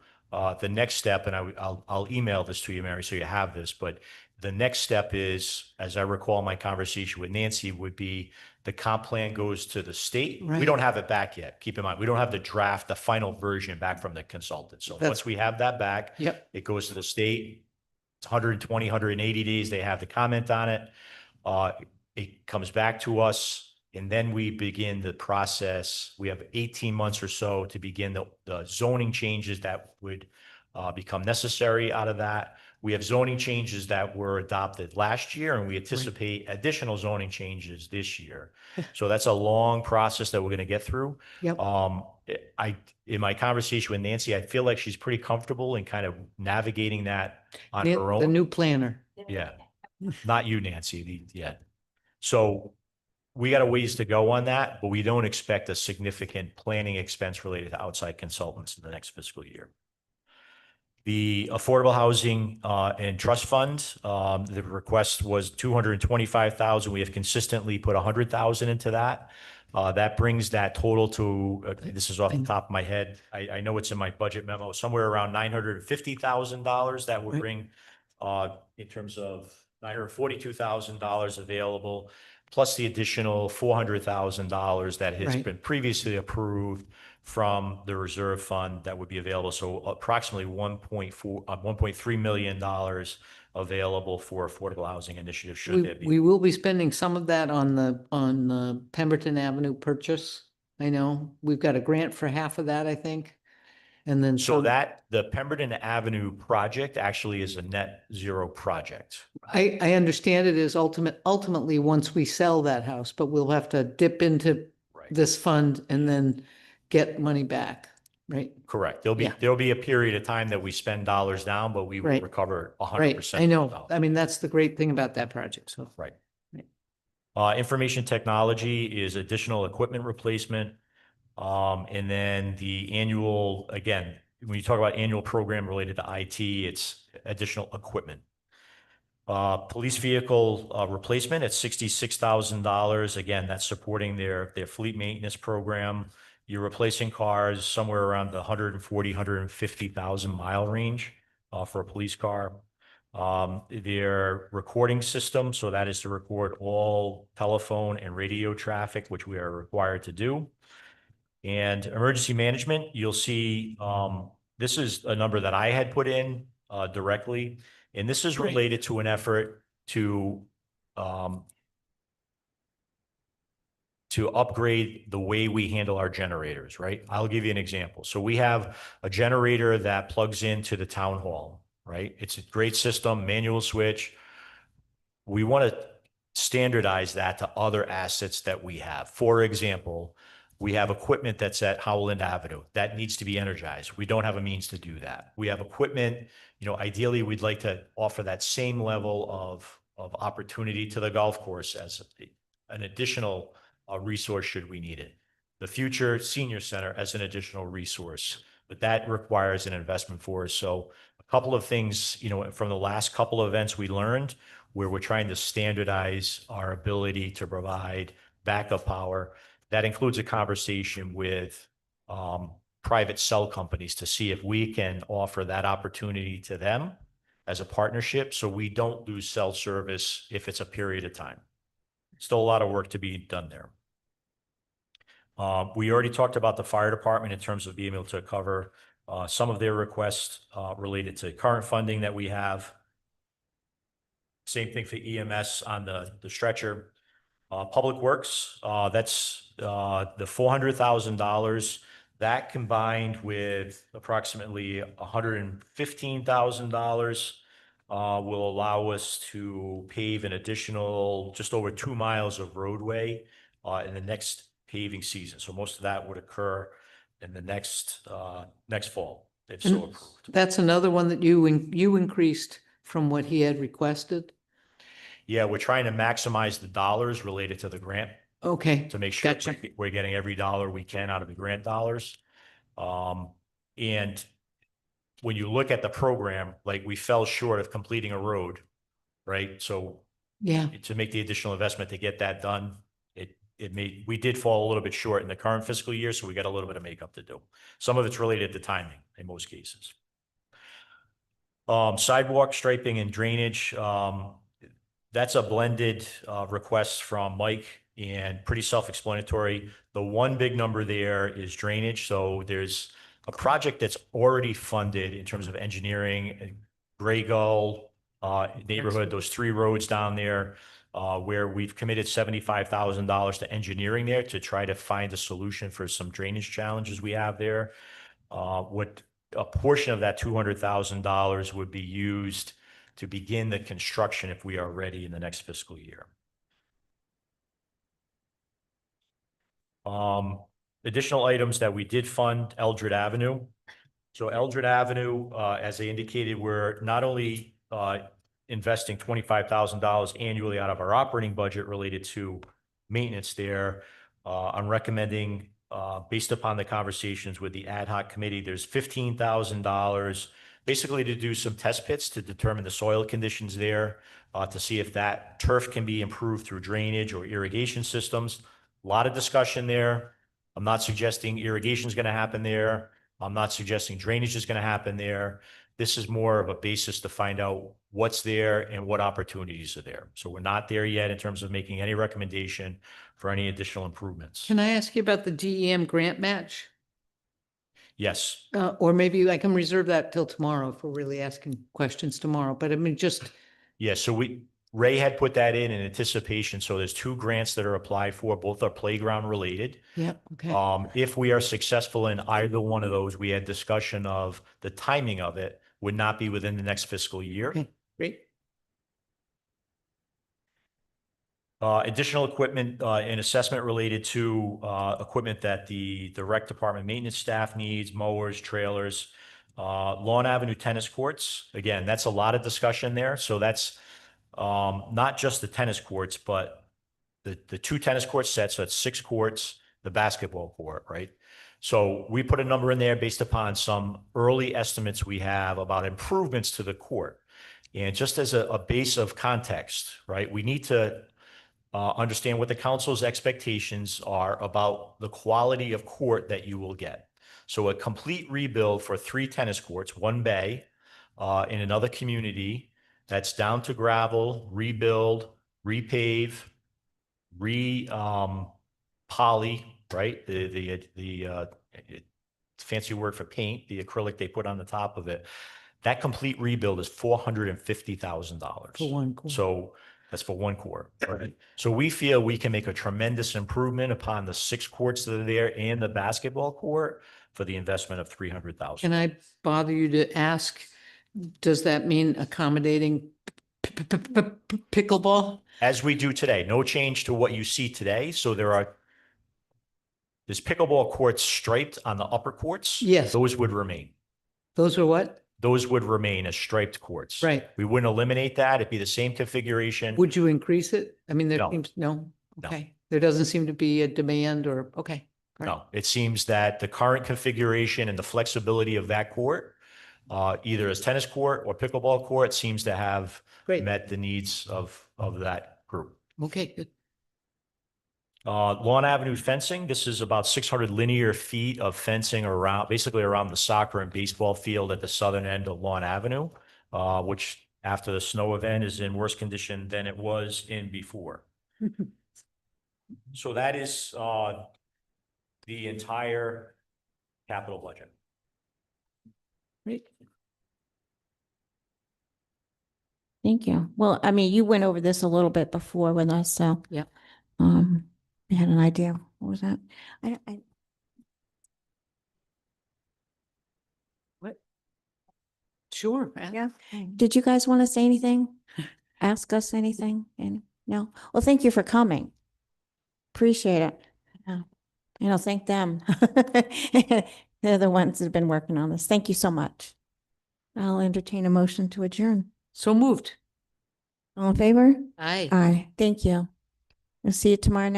the next step, and I'll email this to you, Mary, so you have this, but the next step is, as I recall my conversation with Nancy, would be the comp plan goes to the state. We Right. don't have it back yet. Keep in mind, we don't have the draft, the final version back from the consultant. So That's- once we have that back, yep, it goes to the state. It's 120, 180 days. They have to comment on it. It comes back to us, and then we begin the process. We have 18 months or so to begin the zoning changes that would become necessary out of that. We have zoning changes that were adopted last year, and we anticipate additional zoning changes this year. So that's a long process that we're going to get through. yep. In my conversation with Nancy, I feel like she's pretty comfortable in kind of navigating that on her The own. new planner. Yeah, not you, Nancy, yeah. So we got a ways to go on that, but we don't expect a significant planning expense related to outside consultants in the next fiscal year. The Affordable Housing and Trust Fund, the request was 225,000. We have consistently put 100,000 into that. That brings that total to, this is off the top of my head. I know it's in my budget memo, somewhere around $950,000. That would Right. bring, in terms of $942,000 available, plus the additional $400,000 that has Right. been previously approved from the reserve fund that would be available. So approximately $1.3 million available for affordable housing initiatives should there We be. will be spending some of that on the Pemberton Avenue purchase. I know, we've got a grant for half of that, I think. And then So some, that, the Pemberton Avenue project actually is a net zero project. I understand it is ultimately, once we sell that house, but we'll have to dip into Right. this fund and then get money back, right? Correct. Yeah. There'll be a period of time that we spend dollars down, but we will Right. recover 100%. Right, I of the know. dollars. I mean, that's the great thing about that project, so. Right. Right. Information technology is additional equipment replacement. And then the annual, again, when you talk about annual program related to IT, it's additional equipment. Police vehicle replacement at $66,000. Again, that's supporting their fleet maintenance program. You're replacing cars somewhere around the 140, 150,000 mile range for a police car. Their recording system, so that is to record all telephone and radio traffic, which we are required to do. And emergency management, you'll see, this is a number that I had put in directly, and this is Right. related to an effort to upgrade the way we handle our generators, right? I'll give you an example. So we have a generator that plugs into the town hall, right? It's a great system, manual switch. We want to standardize that to other assets that we have. For example, we have equipment that's at Howland Avenue that needs to be energized. We don't have a means to do that. We have equipment, ideally, we'd like to offer that same level of opportunity to the golf course as an additional resource should we need it. The future senior center as an additional resource but that requires an investment for us. So a couple of things, from the last couple of events we learned where we're trying to standardize our ability to provide backup power. That includes a conversation with private cell companies to see if we can offer that opportunity to them as a partnership, so we don't lose cell service if it's a period of time. Still a lot of work to be done there. We already talked about the fire department in terms of being able to cover some of their requests related to current funding that we have. Same thing for EMS on the stretcher. Public Works, that's the $400,000. That combined with approximately $115,000 will allow us to pave an additional just over 2 miles of roadway in the next paving season. So most of that would occur in the next fall, if so And approved. that's another one that you increased from what he had requested? Yeah, we're trying to maximize the dollars related to the grant Okay, to make sure gotcha. we're getting every dollar we can out of the grant dollars. And when you look at the program, like we fell short of completing a road, right? So Yeah, to make the additional investment to get that done, we did fall a little bit short in the current fiscal year, so we got a little bit of makeup to do. Some of it's related to timing in most cases. Sidewalk striping and drainage, that's a blended request from Mike and pretty self-explanatory. The one big number there is drainage. So there's a project that's already funded in terms of engineering, Gray Gull neighborhood, those 3 roads down there, where we've committed $75,000 to engineering there to try to find a solution for some drainage challenges we have there. What a portion of that $200,000 would be used to begin the construction if we are ready in the next fiscal year. Additional items that we did fund, Eldred Avenue. So Eldred Avenue, as I indicated, we're not only investing $25,000 annually out of our operating budget related to maintenance there. I'm recommending, based upon the conversations with the ad hoc committee, there's $15,000 basically to do some test pits to determine the soil conditions there, to see if that turf can be improved through drainage or irrigation systems. A lot of discussion there. I'm not suggesting irrigation is going to happen there. I'm not suggesting drainage is going to happen there. This is more of a basis to find out what's there and what opportunities are there. So we're not there yet in terms of making any recommendation for any additional improvements. can I ask you about the DEM grant match? Yes. Or maybe I can reserve that till tomorrow if we're really asking questions tomorrow, but I mean, just, Yeah, so Ray had put that in anticipation. So there's 2 grants that are applied for. Both are playground related. yeah, okay. If we are successful in either one of those, we had discussion of the timing of it would not be within the next fiscal year. Okay, great. Additional equipment and assessment related to equipment that the rec department maintenance staff needs, mowers, trailers, Lawn Avenue tennis courts. Again, that's a lot of discussion there. So that's not just the tennis courts, but the 2 tennis court sets. So that's 6 courts, the basketball court, right? So we put a number in there based upon some early estimates we have about improvements to the court. And just as a base of context, right, we need to understand what the council's expectations are about the quality of court that you will get. So a complete rebuild for 3 tennis courts, 1 bay, in another community that's down to gravel, rebuild, repave, poly, right? The fancy word for paint, the acrylic they put on the top of it. That complete rebuild is $450,000. For one court. So that's for 1 court. Right? So we feel we can make a tremendous improvement upon the 6 courts that are there and the basketball court for the investment of $300,000. Can I bother you to ask, does that mean accommodating pickleball? As we do today, no change to what you see today. So there's pickleball courts striped on the upper courts. Yes. Those would remain. Those are what? Those would remain as striped courts. Right. We wouldn't eliminate that. It'd be the same configuration. Would you increase it? I mean, there No. seems, no? No. Okay. There doesn't seem to be a demand or, okay, No, it seems that the current configuration and the flexibility of that court, either as tennis court or pickleball court, seems to have Great. met the needs of that group. Okay, good. Lawn Avenue fencing, this is about 600 linear feet of fencing around, basically around the soccer and baseball field at the southern end of Lawn Avenue, which after the snow event is in worse condition than it was in before. So that is the entire capital budget. Great. Thank you. Well, I mean, you went over this a little bit before with us, so. Yep. I had an idea. What was that? I, Sure. man. yeah. Did you guys want to say anything? Ask us anything? And no? Well, thank you for coming. Appreciate it. Yeah. Thank them. They're the ones that have been working on this. Thank you so much. I'll entertain a motion to adjourn. So moved. All in favor? Aye. Aye. Thank you. I'll see you tomorrow night.